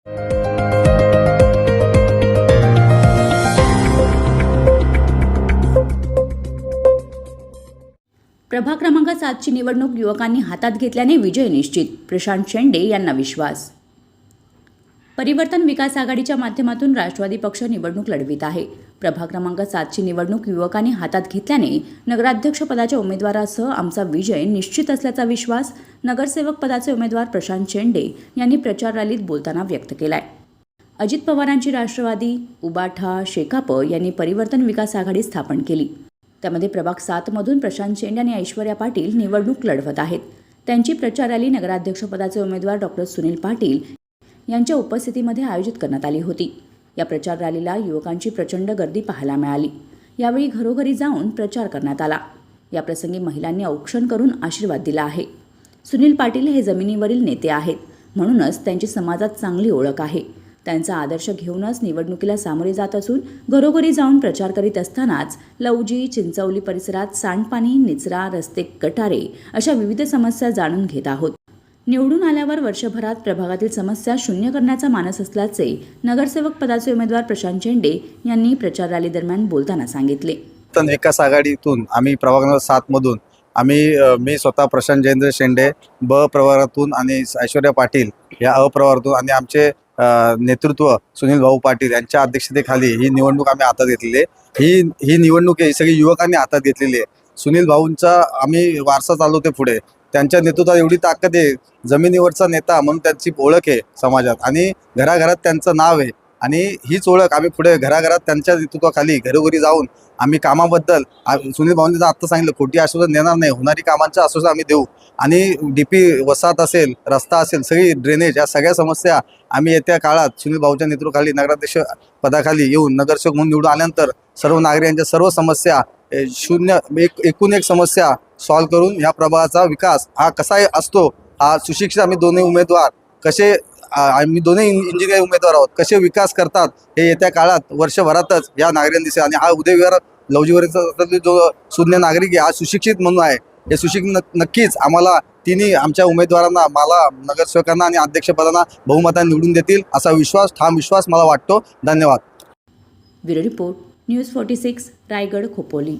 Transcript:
प्रभाग क्रमांक 7ची निवडणूक युवकांनी हातात घेतल्याने विजय निश्चित, प्रशांत शेंडे यांना विश्वास। परिवर्तन विकास आघाडीच्या माध्यमातून राष्ट्रवादी पक्ष निवडणूक लढवित आहे। प्रभाग क्रमांक 7ची निवडणूक युवकांनी हातात घेतल्याने नगराध्यक्ष पदाच्या उमेदवारासह आमचा विजय निश्चित असल्याचा विश्वास नगरसेवक पदाचे उमेदवार प्रशांत शेंडे यांनी प्रचार रॅलीत बोलताना व्यक्त केलाय। अजित पवारांची राष्ट्रवादी, उबाठा, शेकाप यांनी परिवर्तन विकास आघाडी स्थापन केली। त्यामध्ये प्रभाग 7मधून प्रशांत शेंडे आणि ऐश्वर्या पाटील निवडणूक लढवत आहेत। त्यांची प्रचार रॅली नगराध्यक्षपदाचे उमेदवार डॉ. सुनील पाटील यांच्या उपस्थितीमध्ये आयोजित करण्यात आली होती। या प्रचार रॅलीला युवकांची प्रचंड गर्दी पाहायला मिळाली। यावेळी घरोघरी जाऊन प्रचार करण्यात आला। याप्रसंगी महिलांनी औक्षण करून आशीर्वाद दिला आहे। सुनील पाटील हे जमिनीवरील नेते आहेत, म्हणूनच त्यांची समाजात चांगली ओळख आहे। त्यांचा आदर्श घेऊनच निवडणुकीला सामोरे जात असून घरोघरी जाऊन प्रचार करीत असतानाच लवजी, चिंचवली परिसरात सांडपाणी, निचरा, रस्ते, गटारे अशा विविध समस्या जाणून घेत आहोत। निवडून आल्यावर वर्षभरात प्रभागातील समस्या शून्य करण्याचा मानस असल्याचे नगरसेवक पदाचे उमेदवार प्रशांत शेंडे यांनी प्रचार रॅली दरम्यान बोलताना सांगितले। परिवर्तन विकास आघाडीतून आम्ही प्रभाग क्रमांक 7मधून मी स्वतः प्रशांत जयेंद्र शेंडे ब प्रभागातून आणि ऐश्वर्या पाटील या अ प्रभागातून आणि आमचे नेतृत्व सुनील भाऊ पाटील यांच्या अध्यक्षतेखाली ही निवडणूक आम्ही हातात घेतलेली आहे। ही निवडणूक ही सगळी युवकांनी हातात घेतलेली आहे। सुनील भाऊंचा आम्ही वारसा चालवते पुढे। त्यांच्या नेतृत्वात एवढी ताकद आहे, जमिनीवरचा नेता म्हणून त्यांची ओळख आहे समाजात आणि घराघरात त्यांचं नाव आहे आणि हीच ओळख आम्ही पुढे घराघरात त्यांच्या नेतृत्वाखाली घरोघरी जाऊन आम्ही कामाबद्दल सुनील भाऊंनी आता सांगितलं खोटी आश्वासन देणार नाही, होणारी कामांचं आश्वासन आम्ही देऊ आणि डीपी वसाहत असेल, रस्ता असेल, सगळी ड्रेनेज या सगळ्या समस्या आम्ही येत्या काळात सुनील भाऊच्या नेतृत्वाखाली नगराध्यक्ष पदाखाली येऊन नगरसेवक म्हणून निवडून आल्यानंतर सर्व नागरिकांच्या सर्व समस्या एकूण एक समस्या सॉल्व्ह करून या प्रभागाचा विकास हा कसा असतो, हा सुशिक्षित आम्ही दोन्ही उमेदवार कसे आम्ही दोन्ही इंजिनियर उमेदवार आहोत, कसे विकास करतात हे येत्या काळात वर्षभरातच या नागरिकांना दिसेल। आणि हा उदयविहार लवजीवरचा जो सुज्ञ नागरिक आहे, हा सुशिक्षित म्हणून आहे, हे सुशिक्षित नक्कीच आम्हाला तिन्ही आमच्या उमेदवारांना, मला नगरसेवकांना आणि अध्यक्षपदांना बहुमताने निवडून देतील असा विश्वास, ठाम विश्वास मला वाटतो। धन्यवाद। Bureau report, news 46, Raigad, Khopoli.